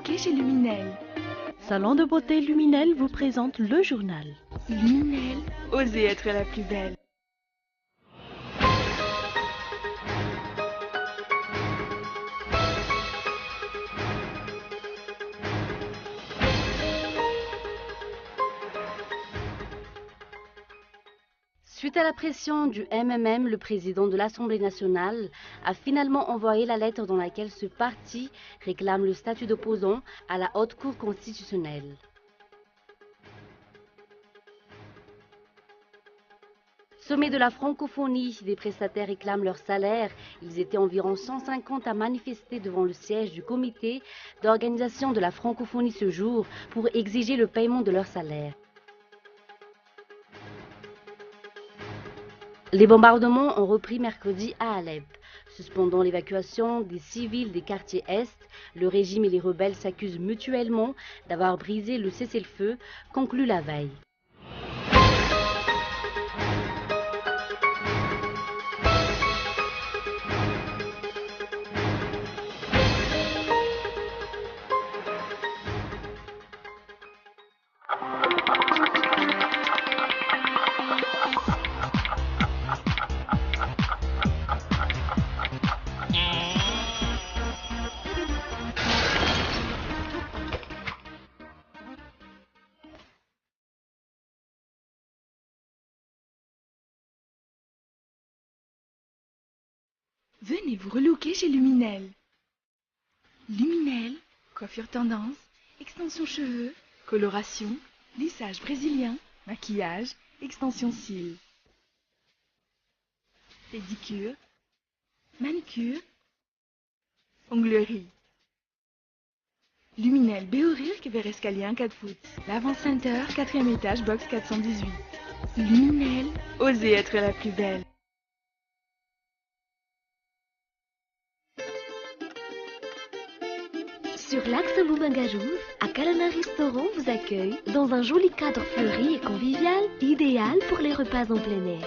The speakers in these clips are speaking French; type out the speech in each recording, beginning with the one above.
relooker chez Luminel. Salon de beauté Luminel vous présente le journal. Luminel, osez être la plus belle. Suite à la pression du MMM, le président de l'Assemblée nationale a finalement envoyé la lettre dans laquelle ce parti réclame le statut d'opposant à la Haute Cour constitutionnelle. Sommet de la francophonie, des prestataires réclament leur salaire. Ils étaient environ 150 à manifester devant le siège du comité d'organisation de la francophonie ce jour pour exiger le paiement de leur salaire. Les bombardements ont repris mercredi à Alep. Suspendant l'évacuation des civils des quartiers Est, le régime et les rebelles s'accusent mutuellement d'avoir brisé le cessez-le-feu conclu la veille. Venez vous relooker chez Luminel. Luminel, coiffure tendance, extension cheveux, coloration, lissage brésilien, maquillage, extension cils. Pédicure, manicure, onglerie. Luminel Béorir, Québec Escalier 4 foot. L'Avant Center, 4e étage, box 418. Luminel, osez être la plus belle. Sur l'axe Boubangajouf, Akalana Restaurant vous accueille dans un joli cadre fleuri et convivial, idéal pour les repas en plein air.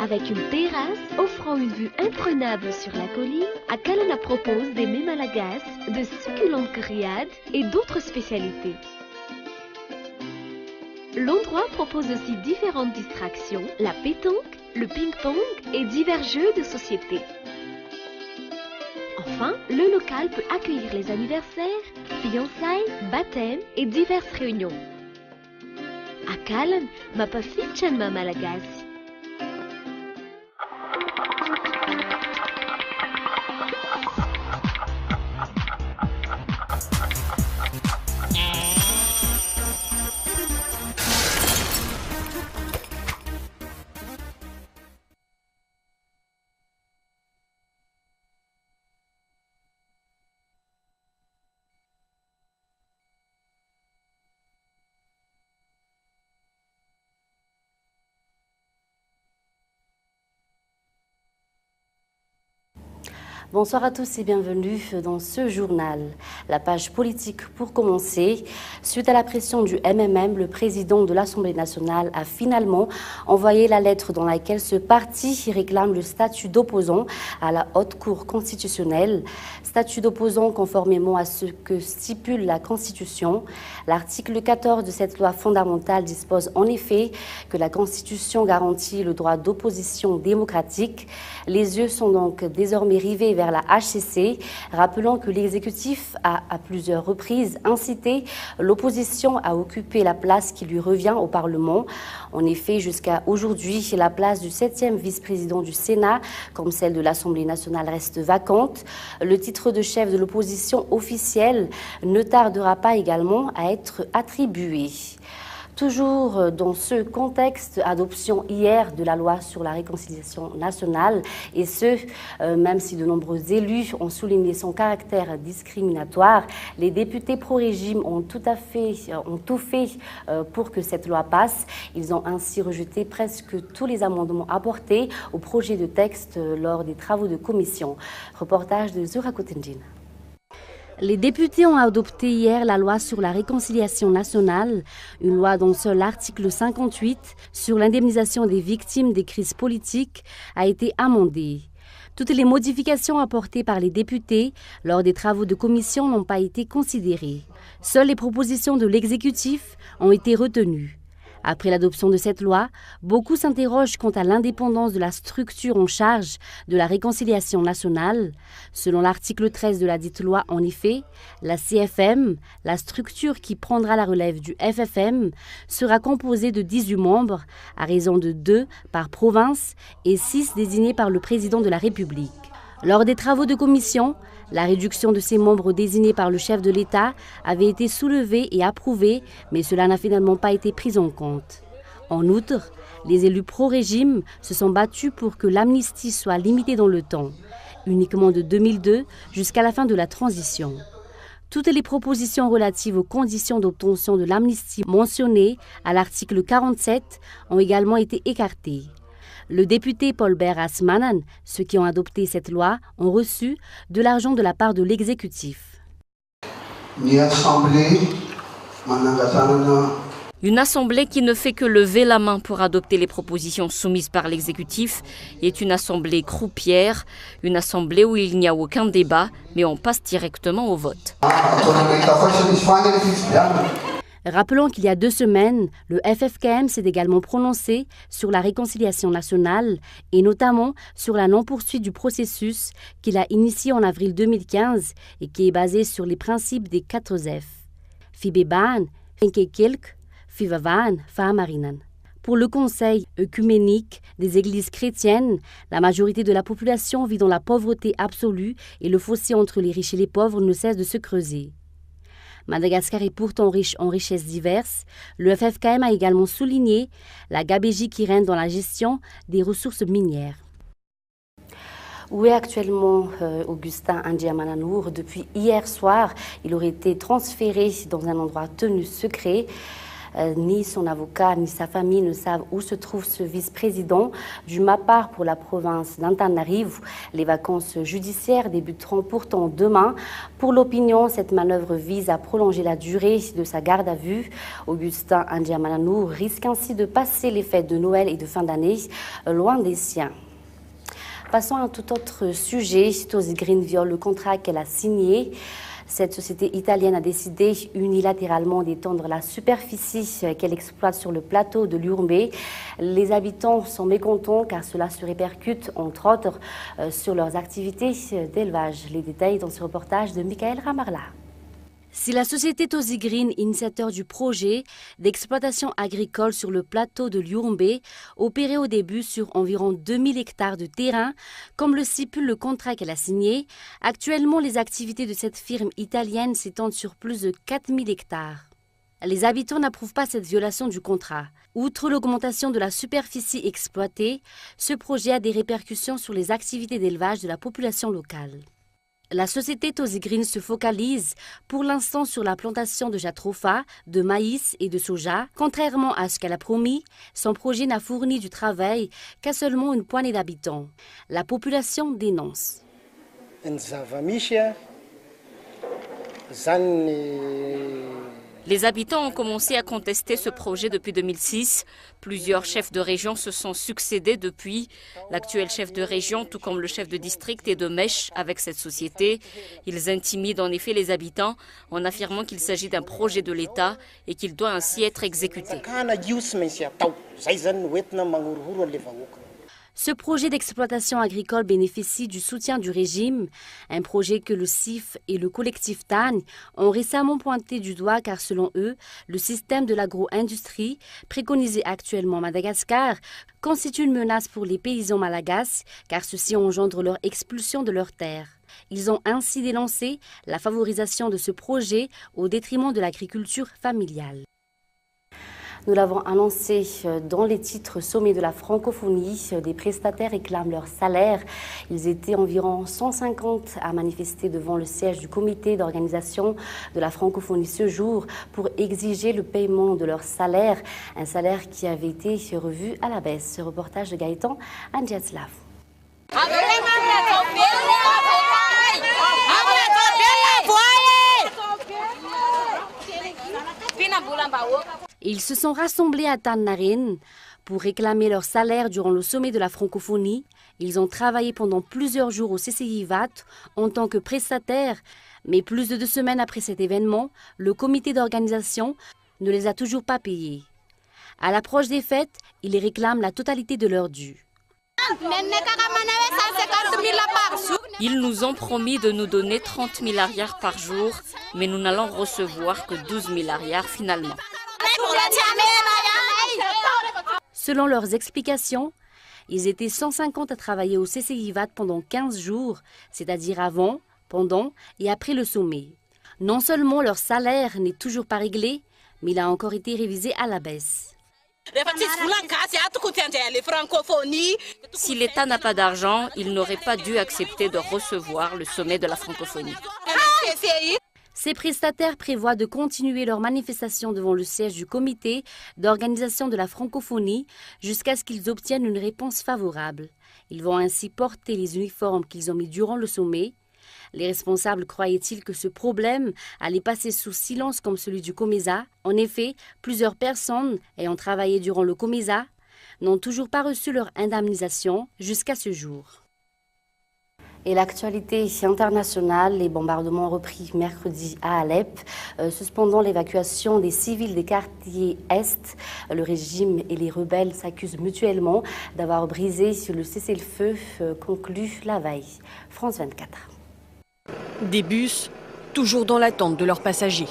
Avec une terrasse offrant une vue imprenable sur la colline, Akalana propose des mets malagasy, de succulentes grillades et d'autres spécialités. L'endroit propose aussi différentes distractions, la pétanque, le ping-pong et divers jeux de société. Enfin, le local peut accueillir les anniversaires, fiançailles, baptêmes et diverses réunions. Akalan, Mapafichanma Malagasy. Bonsoir à tous et bienvenue dans ce journal. La page politique pour commencer. Suite à la pression du MMM, le président de l'Assemblée nationale a finalement envoyé la lettre dans laquelle ce parti réclame le statut d'opposant à la Haute Cour constitutionnelle. Statut d'opposant conformément à ce que stipule la Constitution. L'article 14 de cette loi fondamentale dispose en effet que la Constitution garantit le droit d'opposition démocratique. Les yeux sont donc désormais rivés vers la HCC, rappelant que l'exécutif a à plusieurs reprises incité l'opposition à occuper la place qui lui revient au Parlement. En effet, jusqu'à aujourd'hui, la place du 7e vice-président du Sénat, comme celle de l'Assemblée nationale, reste vacante. Le titre de chef de l'opposition officielle ne tardera pas également à être attribué. Toujours dans ce contexte, adoption hier de la loi sur la réconciliation nationale, et ce, même si de nombreux élus ont souligné son caractère discriminatoire, les députés pro-régime ont tout fait pour que cette loi passe. Ils ont ainsi rejeté presque tous les amendements apportés au projet de texte lors des travaux de commission. Reportage de Zura Kotendjin. Les députés ont adopté hier la loi sur la réconciliation nationale, une loi dont seul l'article 58 sur l'indemnisation des victimes des crises politiques a été amendé. Toutes les modifications apportées par les députés lors des travaux de commission n'ont pas été considérées. Seules les propositions de l'exécutif ont été retenues. Après l'adoption de cette loi, beaucoup s'interrogent quant à l'indépendance de la structure en charge de la réconciliation nationale. Selon l'article 13 de la dite loi, en effet, la CFM, la structure qui prendra la relève du FFM, sera composée de 18 membres, à raison de 2 par province et 6 désignés par le président de la République. Lors des travaux de commission, la réduction de ces membres désignés par le chef de l'État avait été soulevée et approuvée, mais cela n'a finalement pas été pris en compte. En outre, les élus pro-régime se sont battus pour que l'amnistie soit limitée dans le temps, uniquement de 2002 jusqu'à la fin de la transition. Toutes les propositions relatives aux conditions d'obtention de l'amnistie mentionnées à l'article 47 ont également été écartées. Le député Paul Berras-Manan, ceux qui ont adopté cette loi, ont reçu de l'argent de la part de l'exécutif. Une assemblée qui ne fait que lever la main pour adopter les propositions soumises par l'exécutif est une assemblée croupière, une assemblée où il n'y a aucun débat, mais on passe directement au vote. Rappelons qu'il y a 2 semaines, le FFKM s'est également prononcé sur la réconciliation nationale et notamment sur la non-poursuite du processus qu'il a initié en avril 2015 et qui est basé sur les principes des 4 F. Fibeban, Finkekilk, Fivavan, Fahamarinan. Pour le Conseil œcuménique des églises chrétiennes, la majorité de la population vit dans la pauvreté absolue et le fossé entre les riches et les pauvres ne cesse de se creuser. Madagascar est pourtant riche en richesses diverses. Le FFKM a également souligné la gabegie qui règne dans la gestion des ressources minières. Où est actuellement Augustin Andiamananour? Depuis hier soir, il aurait été transféré dans un endroit tenu secret. Ni son avocat ni sa famille ne savent où se trouve ce vice-président. Du MAPAR pour la province d'Antananarivo, les vacances judiciaires débuteront pourtant demain. Pour l'opinion, cette manœuvre vise à prolonger la durée de sa garde à vue. Augustin Andiamananour risque ainsi de passer les fêtes de Noël et de fin d'année loin des siens. Passons à un tout autre sujet. Tosi Green viole le contrat qu'elle a signé. Cette société italienne a décidé unilatéralement d'étendre la superficie qu'elle exploite sur le plateau de l'Urumbé. Les habitants sont mécontents car cela se répercute entre autres sur leurs activités d'élevage. Les détails dans ce reportage de Michael Ramarla. Si la société Tosi Green, initiateur du projet d'exploitation agricole sur le plateau de l'Urumbé, opérait au début sur environ 2000 hectares de terrain, comme le stipule le contrat qu'elle a signé, actuellement les activités de cette firme italienne s'étendent sur plus de 4000 hectares. Les habitants n'approuvent pas cette violation du contrat. Outre l'augmentation de la superficie exploitée, ce projet a des répercussions sur les activités d'élevage de la population locale. La société Tosi Green se focalise pour l'instant sur la plantation de jatropha, de maïs et de soja. Contrairement à ce qu'elle a promis, son projet n'a fourni du travail qu'à seulement une poignée d'habitants. La population dénonce. Les habitants ont commencé à contester ce projet depuis 2006. Plusieurs chefs de région se sont succédés depuis. L'actuel chef de région, tout comme le chef de district, est de mèche avec cette société. Ils intimident en effet les habitants en affirmant qu'il s'agit d'un projet de l'État et qu'il doit ainsi être exécuté. Ce projet d'exploitation agricole bénéficie du soutien du régime, un projet que le CIF et le collectif TAN ont récemment pointé du doigt car selon eux, le système de l'agro-industrie, préconisé actuellement à Madagascar, constitue une menace pour les paysans malagasy car ceux-ci engendrent leur expulsion de leurs terres. Ils ont ainsi dénoncé la favorisation de ce projet au détriment de l'agriculture familiale. Nous l'avons annoncé dans les titres sommets de la francophonie, des prestataires réclament leur salaire. Ils étaient environ 150 à manifester devant le siège du comité d'organisation de la francophonie ce jour pour exiger le paiement de leur salaire, un salaire qui avait été revu à la baisse. Ce reportage de Gaëtan Andjatslav. Ils se sont rassemblés à Tannarin pour réclamer leur salaire durant le sommet de la francophonie Ils ont travaillé pendant plusieurs jours au CCIVAT en tant que prestataires, mais plus de 2 semaines après cet événement, le comité d'organisation ne les a toujours pas payés. À l'approche des fêtes, ils réclament la totalité de leurs dus. Ils nous ont promis de nous donner 30 000 arrières par jour, mais nous n'allons recevoir que 12 000 arrières finalement. Selon leurs explications, ils étaient 150 à travailler au CCIVAT pendant 15 jours, c'est-à-dire avant, pendant et après le sommet. Non seulement leur salaire n'est toujours pas réglé, mais il a encore été révisé à la baisse. Si l'État n'a pas d'argent, il n'aurait pas dû accepter de recevoir le sommet de la francophonie. Ces prestataires prévoient de continuer leur manifestation devant le siège du comité d'organisation de la francophonie jusqu'à ce qu'ils obtiennent une réponse favorable. Ils vont ainsi porter les uniformes qu'ils ont mis durant le sommet. Les responsables croyaient-ils que ce problème allait passer sous silence comme celui du COMESA? En effet, plusieurs personnes ayant travaillé durant le COMESA n'ont toujours pas reçu leur indemnisation jusqu'à ce jour. Et l'actualité internationale, les bombardements ont repris mercredi à Alep, suspendant l'évacuation des civils des quartiers Est. Le régime et les rebelles s'accusent mutuellement d'avoir brisé le cessez-le-feu conclu la veille. France 24. Des bus, toujours dans l'attente de leurs passagers.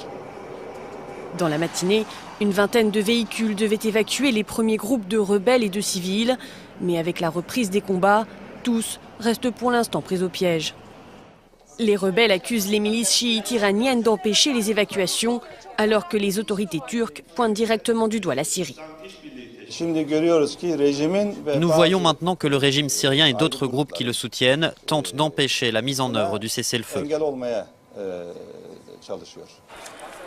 Dans la matinée, une vingtaine de véhicules devaient évacuer les premiers groupes de rebelles et de civils. Mais avec la reprise des combats, tous restent pour l'instant pris au piège. Les rebelles accusent les milices chiites iraniennes d'empêcher les évacuations, alors que les autorités turques pointent directement du doigt la Syrie. Nous voyons maintenant que le régime syrien et d'autres groupes qui le soutiennent tentent d'empêcher la mise en œuvre du cessez-le-feu.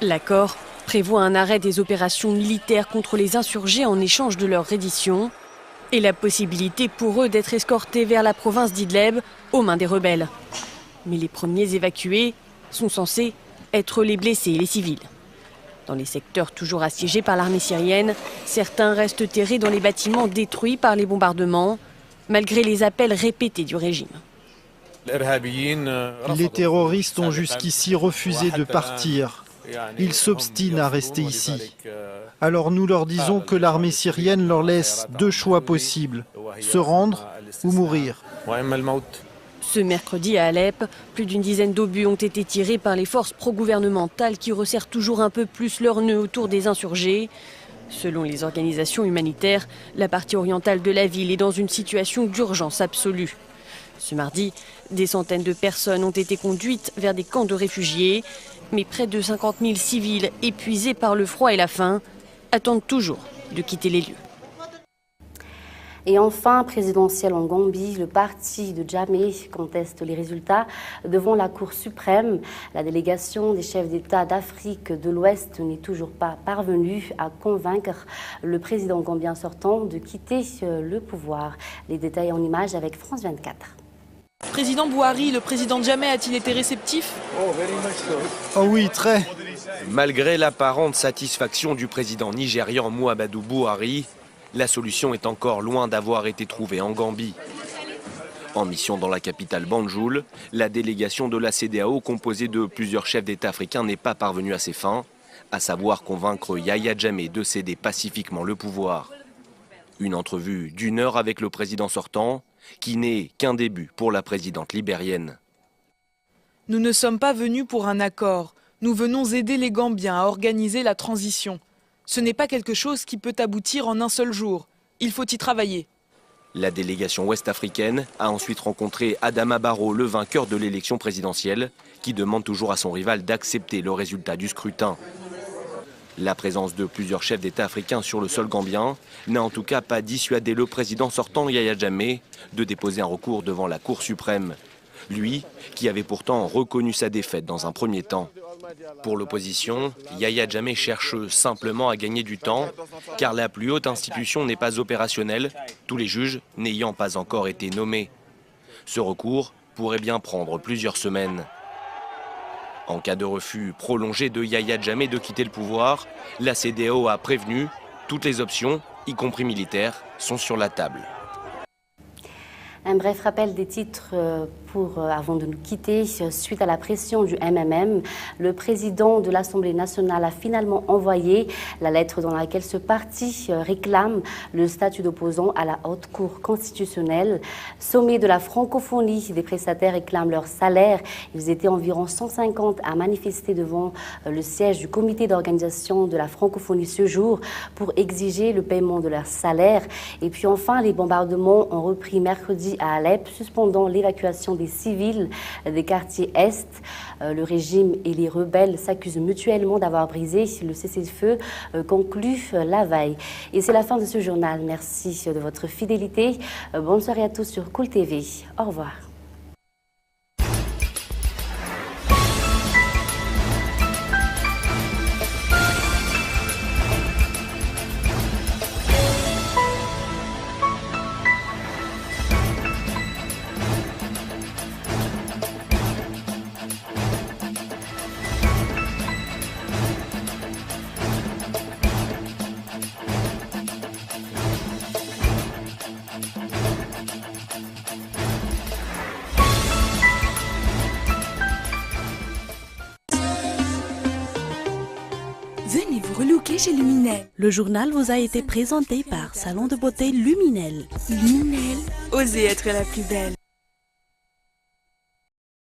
L'accord prévoit un arrêt des opérations militaires contre les insurgés en échange de leur reddition et la possibilité pour eux d'être escortés vers la province d'Idleb aux mains des rebelles. Mais les premiers évacués sont censés être les blessés et les civils. Dans les secteurs toujours assiégés par l'armée syrienne, certains restent terrés dans les bâtiments détruits par les bombardements, malgré les appels répétés du régime. Les terroristes ont jusqu'ici refusé de partir. Ils s'obstinent à rester ici. Alors nous leur disons que l'armée syrienne leur laisse 2 choix possibles, se rendre ou mourir. Ce mercredi à Alep, plus d'une dizaine d'obus ont été tirés par les forces pro-gouvernementales qui resserrent toujours un peu plus leur nœud autour des insurgés. Selon les organisations humanitaires, la partie orientale de la ville est dans une situation d'urgence absolue. Ce mardi, des centaines de personnes ont été conduites vers des camps de réfugiés, mais près de 50 000 civils épuisés par le froid et la faim attendent toujours de quitter les lieux. Et enfin, présidentielle en Gambie, le parti de Jammeh conteste les résultats devant la Cour suprême. La délégation des chefs d'État d'Afrique de l'Ouest n'est toujours pas parvenue à convaincre le président gambien sortant de quitter le pouvoir. Les détails en images avec France 24. Président Buhari, le président Jammeh a-t-il été réceptif? Oh oui, très. Malgré l'apparente satisfaction du président nigérian Muhammadu Buhari, la solution est encore loin d'avoir été trouvée en Gambie. En mission dans la capitale Banjul, la délégation de la CEDEAO composée de plusieurs chefs d'État africains n'est pas parvenue à ses fins, à savoir convaincre Yahya Jammeh de céder pacifiquement le pouvoir. Une entrevue d'1 heure avec le président sortant, qui n'est qu'un début pour la présidente libérienne. Nous ne sommes pas venus pour un accord. Nous venons aider les Gambiens à organiser la transition. Ce n'est pas quelque chose qui peut aboutir en un seul jour. Il faut y travailler. La délégation ouest-africaine a ensuite rencontré Adama Barrow, le vainqueur de l'élection présidentielle, qui demande toujours à son rival d'accepter le résultat du scrutin. La présence de plusieurs chefs d'État africains sur le sol gambien n'a en tout cas pas dissuadé le président sortant Yahya Jammeh de déposer un recours devant la Cour suprême. Lui, qui avait pourtant reconnu sa défaite dans un premier temps. Pour l'opposition, Yahya Jammeh cherche simplement à gagner du temps, car la plus haute institution n'est pas opérationnelle, tous les juges n'ayant pas encore été nommés. Ce recours pourrait bien prendre plusieurs semaines. En cas de refus prolongé de Yahya Jammeh de quitter le pouvoir, la CEDEAO a prévenu, toutes les options, y compris militaires, sont sur la table. Un bref rappel des titres avant de nous quitter. Suite à la pression du MMM, le président de l'Assemblée nationale a finalement envoyé la lettre dans laquelle ce parti réclame le statut d'opposant à la Haute Cour constitutionnelle. Sommet de la francophonie, des prestataires réclament leur salaire. Ils étaient environ 150 à manifester devant le siège du comité d'organisation de la francophonie ce jour pour exiger le paiement de leur salaire. Et puis enfin, les bombardements ont repris mercredi à Alep, suspendant l'évacuation des civils des quartiers Est. Le régime et les rebelles s'accusent mutuellement d'avoir brisé le cessez-le-feu conclu la veille. Et c'est la fin de ce journal. Merci de votre fidélité. Bonne soirée à tous sur Cool TV. Au revoir. Venez vous relooker chez Luminel. Le journal vous a été présenté par Salon de beauté Luminel. Luminel, osez être la plus belle.